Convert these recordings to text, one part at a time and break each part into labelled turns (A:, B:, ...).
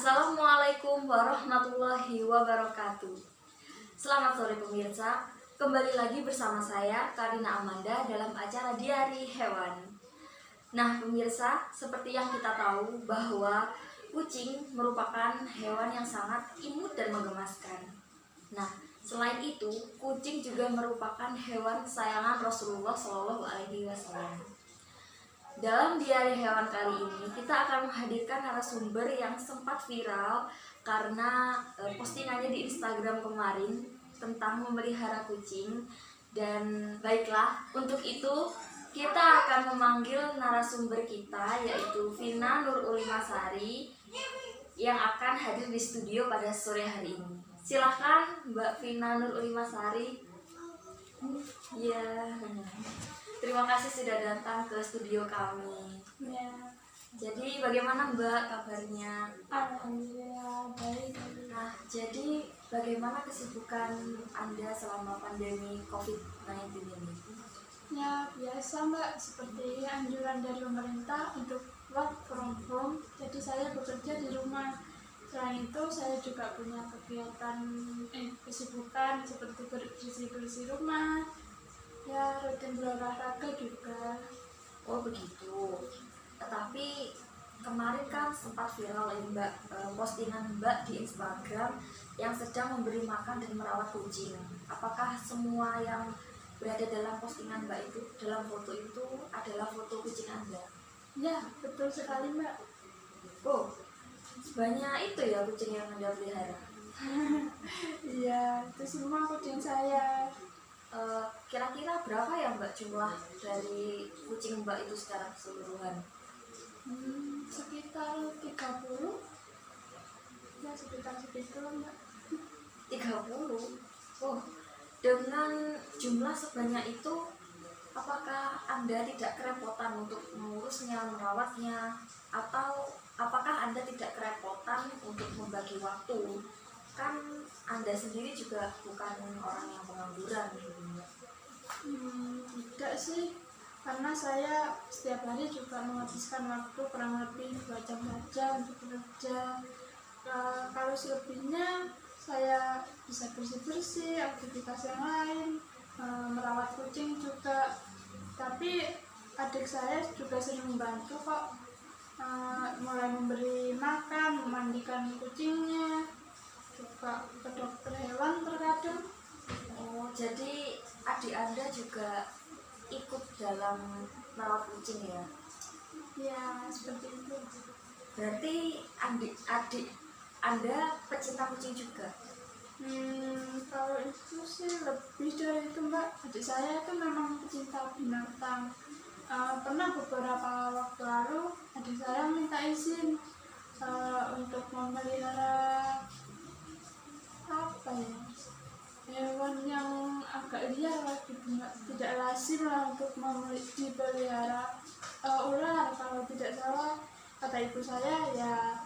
A: Assalamualaikum warahmatullahi wabarakatuh. Selamat sore pemirsa, kembali lagi bersama saya Karina Amanda dalam acara Diari Hewan. Nah pemirsa, seperti yang kita tahu bahwa kucing merupakan hewan yang sangat imut dan menggemaskan. Nah selain itu, kucing juga merupakan hewan kesayangan Rasulullah SAW. Dalam Diari Hewan kali ini, kita akan menghadirkan narasumber yang sempat viral karena postingannya di Instagram kemarin tentang memelihara kucing. Dan baiklah, untuk itu kita akan memanggil narasumber kita, yaitu Vina Nur Ulimasari, yang akan hadir di studio pada sore hari ini. Silahkan Mbak Vina Nur Ulimasari. Ya. Terima kasih sudah datang ke studio kami.
B: Ya,
A: Jadi bagaimana Mbak kabarnya?
B: alhamdulillah baik.
A: Nah, jadi bagaimana kesibukan Anda selama pandemi COVID-19 ini?
B: Ya, biasa Mbak, seperti anjuran dari pemerintah untuk work from home, jadi saya bekerja di rumah. Selain itu, saya juga punya kegiatan kesibukan seperti bersih-bersih rumah, ya rutin berolahraga juga.
A: Oh begitu. Tetapi kemarin kan sempat viral ya Mbak, postingan Mbak di Instagram yang sedang memberi makan dan merawat kucing. Apakah semua yang berada dalam postingan Mbak itu, dalam foto itu adalah foto kucing Anda?
B: Ya, betul sekali Mbak.
A: Oh, sebanyak itu ya kucing yang Anda pelihara.
B: Iya, itu semua kucing saya.
A: Kira-kira berapa ya Mbak jumlah dari kucing Mbak itu secara keseluruhan?
B: Sekitar 30. Ya, sekitar segitu Mbak.
A: 30. Oh, dengan jumlah sebanyak itu, apakah Anda tidak kerepotan untuk mengurusnya, merawatnya, atau apakah Anda tidak kerepotan untuk membagi waktu? Kan Anda sendiri juga bukan orang yang pengangguran gitu, Mbak.
B: Tidak sih, karena saya setiap hari juga menghabiskan waktu kurang lebih 2 jam saja untuk bekerja. Kalau selebihnya saya bisa bersih-bersih, aktivitas yang lain, merawat kucing juga. Tapi adik saya juga sering membantu kok, mulai memberi makan, memandikan kucingnya, juga ke dokter hewan terkadang.
A: Oh, jadi adik Anda juga ikut dalam merawat kucing ya?
B: Ya, seperti itu.
A: Berarti adik Anda pecinta kucing juga?
B: Kalau itu sih lebih dari itu Mbak. Adik saya itu memang pecinta binatang. Pernah beberapa waktu lalu adik saya minta izin untuk memelihara apa ya, hewan yang agak liar lah gitu Mbak. Tidak lazim lah untuk dipelihara. Ular kalau tidak salah, kata ibu saya ya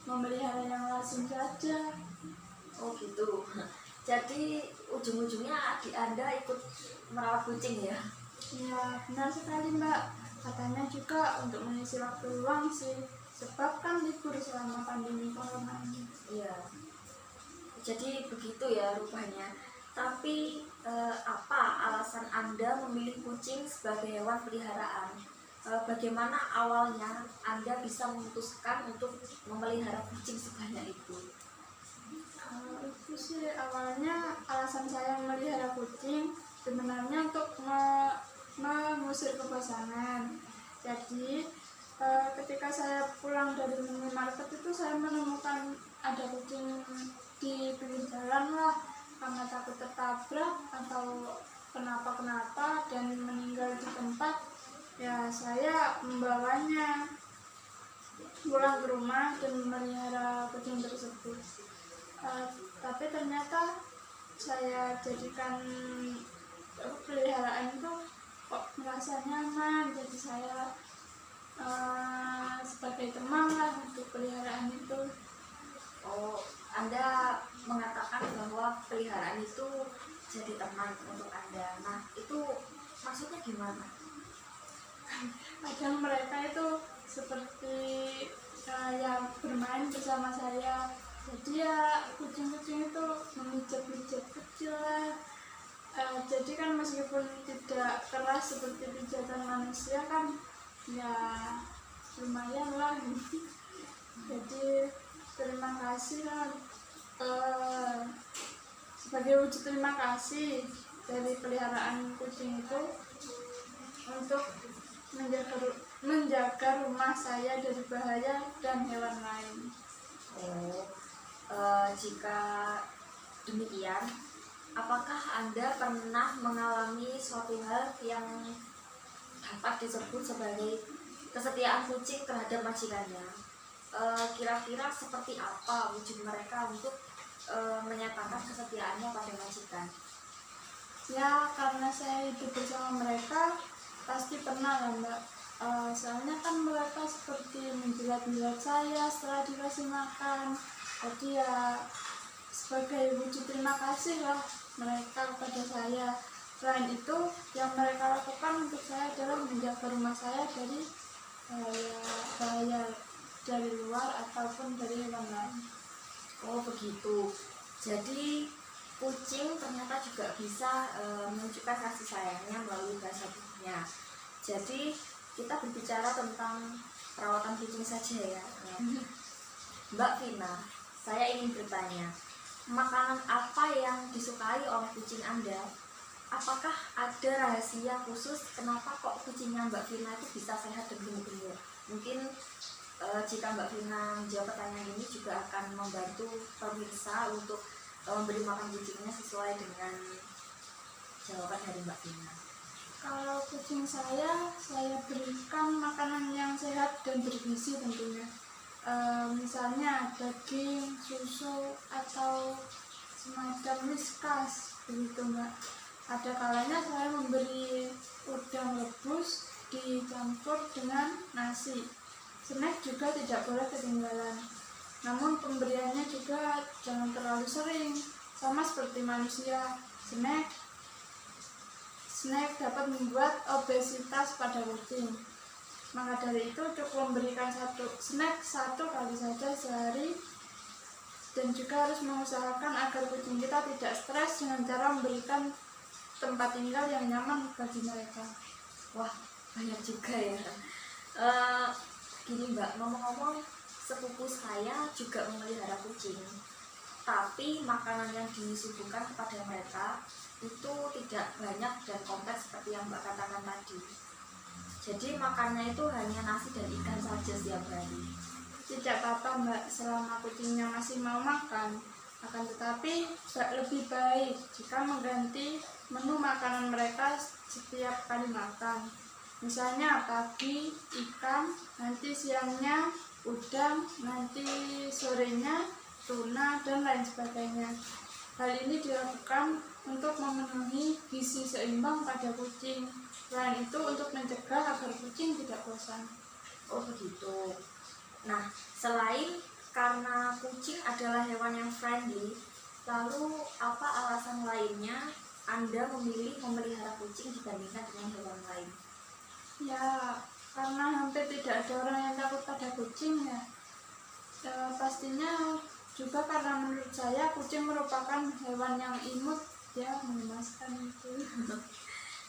B: memelihara yang lazim saja.
A: Oh gitu. Jadi ujung-ujungnya adik Anda ikut merawat kucing ya?
B: Ya, benar sekali Mbak. Katanya juga untuk mengisi waktu luang sih, sebab kan libur selama pandemi corona ini.
A: Iya. Jadi begitu ya rupanya. Tapi apa alasan Anda memilih kucing sebagai hewan peliharaan? Bagaimana awalnya Anda bisa memutuskan untuk memelihara kucing sebanyak itu?
B: Itu sih awalnya alasan saya memelihara kucing sebenarnya untuk mengusir kebosanan. Jadi ketika saya pulang dari minimarket itu saya menemukan ada kucing di pinggir jalan lah, karena takut tertabrak atau kenapa dan meninggal di tempat. Ya saya membawanya pulang ke rumah dan memelihara kucing tersebut. Tapi ternyata saya jadikan peliharaan itu kok merasa nyaman, jadi saya sebagai teman lah untuk peliharaan itu.
A: Oh, Anda mengatakan bahwa peliharaan itu jadi teman untuk Anda. Nah, itu maksudnya gimana?
B: Kadang mereka itu seperti yang bermain bersama saya. Jadi ya kucing-kucing itu memijat-mijat kecil lah. Jadi kan meskipun tidak keras seperti pijatan manusia kan ya lumayan lah. Jadi terima kasih lah, sebagai wujud terima kasih dari peliharaan kucing itu untuk menjaga rumah saya dari bahaya dan hewan lain.
A: Jika demikian, apakah Anda pernah mengalami suatu hal yang dapat disebut sebagai kesetiaan kucing terhadap majikannya? Kira-kira seperti apa wujud mereka untuk menyatakan kesetiaannya pada majikan?
B: Ya karena saya hidup bersama mereka pasti pernah lah Mbak. Soalnya kan mereka seperti menjilat-jilat saya setelah dikasih makan. Jadi ya sebagai wujud terima kasih lah mereka kepada saya. Selain itu yang mereka lakukan untuk saya adalah menjaga rumah saya dari bahaya dari luar ataupun dari hewan lain.
A: Oh begitu. Jadi kucing ternyata juga bisa menunjukkan kasih sayangnya melalui bahasa tubuhnya. Jadi kita berbicara tentang perawatan kucing saja ya. Mbak Vina, saya ingin bertanya, makanan apa yang disukai oleh kucing Anda? Apakah ada rahasia khusus kenapa kok kucingnya Mbak Vina itu bisa sehat dan gemuk-gemuk? Mungkin jika Mbak Vina menjawab pertanyaan ini juga akan membantu pemirsa untuk memberi makan kucingnya sesuai dengan jawaban dari Mbak Vina.
B: Kalau kucing saya berikan makanan yang sehat dan bergizi tentunya. Misalnya daging, susu, atau semacam whiskas begitu Mbak. Ada kalanya saya memberi udang rebus dicampur dengan nasi. Snack juga tidak boleh ketinggalan. Namun pemberiannya juga jangan terlalu sering. Sama seperti manusia, snack dapat membuat obesitas pada kucing. Maka dari itu cukup memberikan satu kali saja sehari, dan juga harus mengusahakan agar kucing kita tidak stres dengan cara memberikan tempat tinggal yang nyaman bagi mereka.
A: Wah, banyak juga ya. Gini Mbak, ngomong-ngomong, sepupu saya juga memelihara kucing, tapi makanan yang disuguhkan kepada mereka itu tidak banyak dan kompleks seperti yang Mbak katakan tadi. Jadi makannya itu hanya nasi dan ikan saja setiap hari.
B: Tidak apa-apa Mbak, selama kucingnya masih mau makan. Akan tetapi lebih baik jika mengganti menu makanan mereka setiap kali makan. Misalnya pagi ikan, nanti siangnya udang, nanti sorenya tuna, dan lain sebagainya. Hal ini dilakukan untuk memenuhi gizi seimbang pada kucing. Selain itu untuk mencegah agar kucing tidak bosan.
A: Oh begitu. Nah, selain karena kucing adalah hewan yang friendly, lalu apa alasan lainnya Anda memilih memelihara kucing dibandingkan dengan hewan lain?
B: Ya, karena hampir tidak ada orang yang takut pada kucing ya. Pastinya juga karena menurut saya kucing merupakan hewan yang imut, ya mengemaskan itu.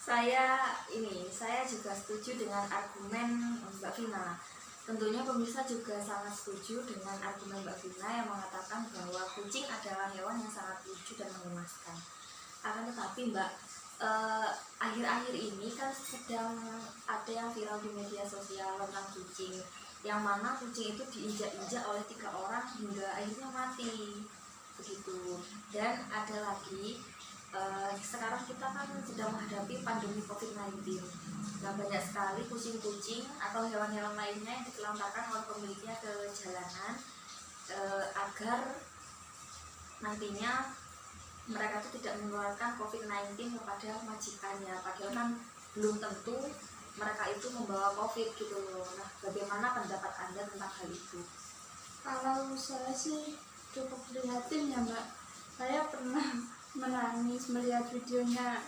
A: Saya juga setuju dengan argumen Mbak Vina. Tentunya pemirsa juga sangat setuju dengan argumen Mbak Vina yang mengatakan bahwa kucing adalah hewan yang sangat lucu dan mengemaskan. Akan tetapi Mbak, akhir-akhir ini kan sedang ada yang viral di media sosial tentang kucing, yang mana kucing itu diinjak-injak oleh 3 orang hingga akhirnya mati begitu. Dan ada lagi, sekarang kita kan sedang menghadapi pandemi COVID-19. Nah, banyak sekali kucing-kucing atau hewan-hewan lainnya yang ditelantarkan oleh pemiliknya ke jalanan agar nantinya mereka itu tidak menularkan COVID-19 kepada majikannya. Padahal kan belum tentu mereka itu membawa COVID gitu loh. Nah, bagaimana pendapat Anda tentang hal itu?
B: Kalau saya sih cukup prihatin ya Mbak. Saya pernah menangis melihat videonya.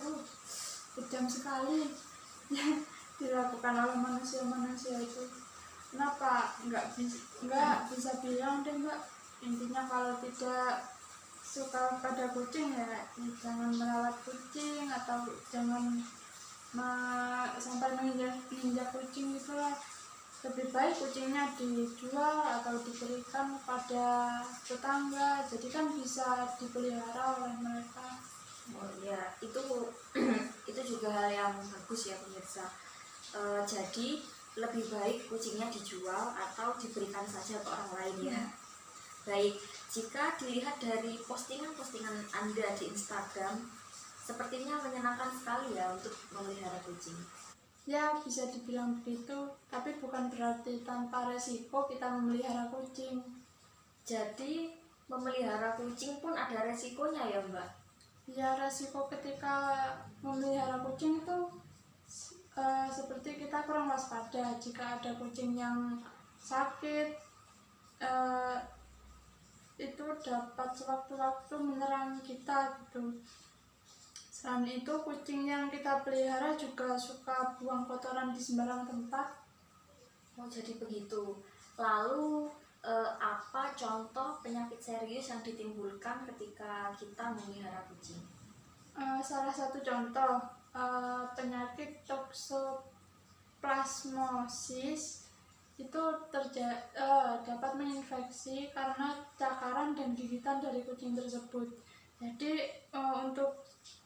B: Kejam sekali yang dilakukan oleh manusia-manusia itu. Kenapa nggak bisa bilang deh mbak. Intinya kalau tidak suka pada kucing ya jangan merawat kucing atau jangan sampai menginjak kucing gitulah. Lebih baik kucingnya dijual atau diberikan pada tetangga, jadi kan bisa dipelihara oleh mereka.
A: Oh iya, itu itu juga hal yang bagus ya pemirsa. Jadi lebih baik kucingnya dijual atau diberikan saja ke orang lain ya. Baik, jika dilihat dari postingan-postingan Anda di Instagram, sepertinya menyenangkan sekali ya untuk memelihara kucing.
B: Ya bisa dibilang begitu, tapi bukan berarti tanpa resiko kita memelihara kucing.
A: Jadi memelihara kucing pun ada resikonya ya Mbak?
B: Ya resiko ketika memelihara kucing itu seperti kita kurang waspada. Jika ada kucing yang sakit, itu dapat sewaktu-waktu menyerang kita gitu. Selain itu kucing yang kita pelihara juga suka buang kotoran di sembarang tempat.
A: Oh jadi begitu. Lalu apa contoh penyakit serius yang ditimbulkan ketika kita memelihara kucing?
B: Salah satu contoh penyakit toxoplasmosis itu dapat menginfeksi karena cakaran dan gigitan dari kucing tersebut. Jadi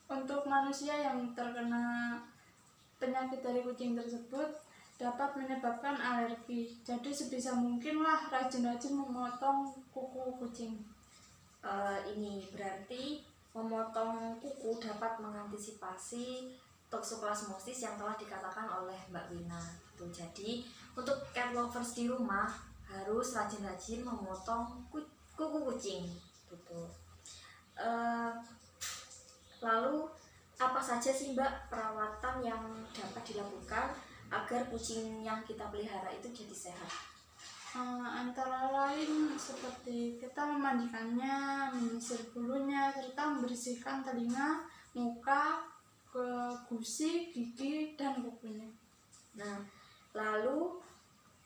B: untuk manusia yang terkena penyakit dari kucing tersebut dapat menyebabkan alergi. Jadi sebisa mungkinlah rajin-rajin memotong kuku kucing.
A: Ini berarti memotong kuku dapat mengantisipasi toxoplasmosis yang telah dikatakan oleh Mbak Wina. Tuh, jadi untuk cat lovers di rumah harus rajin-rajin memotong kuku kucing. Gitu. Lalu apa saja sih Mbak perawatan yang dapat dilakukan agar kucing yang kita pelihara itu jadi sehat?
B: Antara lain seperti kita memandikannya, menyisir bulunya, serta membersihkan telinga, muka, gusi, gigi, dan kukunya.
A: Nah, lalu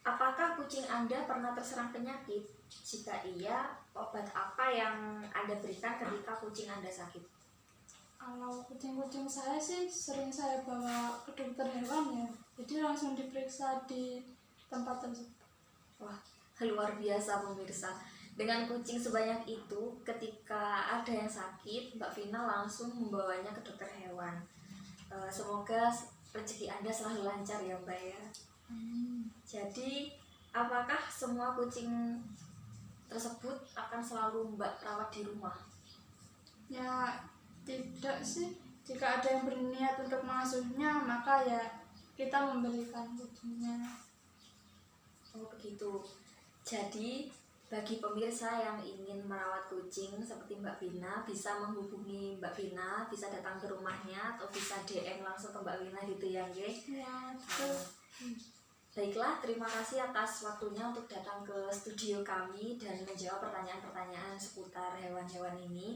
A: apakah kucing Anda pernah terserang penyakit? Jika iya, obat apa yang Anda berikan ketika kucing Anda sakit?
B: Kalau kucing-kucing saya sih sering saya bawa ke dokter hewan ya, jadi langsung diperiksa di tempat tersebut.
A: Wah, luar biasa pemirsa. Dengan kucing sebanyak itu, ketika ada yang sakit, Mbak Vina langsung membawanya ke dokter hewan. Semoga rezeki Anda selalu lancar ya Mbak ya. Jadi, apakah semua kucing tersebut akan selalu Mbak rawat di rumah?
B: Ya tidak sih, jika ada yang berniat untuk mengasuhnya maka ya kita memberikan kucingnya.
A: Oh begitu. Jadi bagi pemirsa yang ingin merawat kucing seperti Mbak Vina, bisa menghubungi Mbak Vina, bisa datang ke rumahnya atau bisa DM langsung ke Mbak Vina gitu ya, nggih?
B: Ya betul.
A: Baiklah, terima kasih atas waktunya untuk datang ke studio kami dan menjawab pertanyaan-pertanyaan seputar hewan-hewan ini.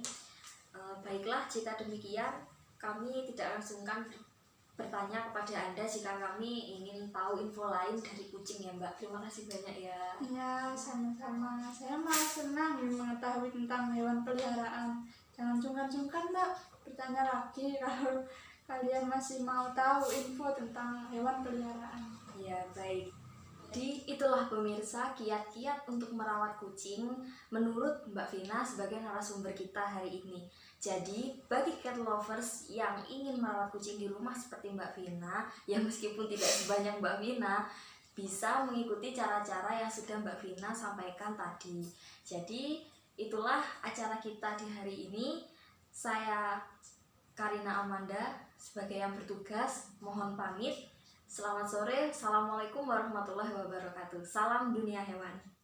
A: Baiklah, jika demikian kami tidak langsungkan bertanya kepada Anda jika kami ingin tahu info lain dari kucing ya Mbak. Terima kasih banyak ya.
B: Ya sama-sama, saya malah senang mengetahui tentang hewan peliharaan. Jangan sungkan-sungkan Mbak bertanya lagi kalau kalian masih mau tahu info tentang hewan peliharaan.
A: Ya baik. Itulah pemirsa kiat-kiat untuk merawat kucing menurut Mbak Vina sebagai narasumber kita hari ini. Jadi bagi cat lovers yang ingin merawat kucing di rumah seperti Mbak Vina, yang meskipun tidak sebanyak Mbak Vina, bisa mengikuti cara-cara yang sudah Mbak Vina sampaikan tadi. Jadi itulah acara kita di hari ini. Saya Karina Amanda sebagai yang bertugas mohon pamit. Selamat sore, assalamualaikum warahmatullahi wabarakatuh. Salam dunia hewan.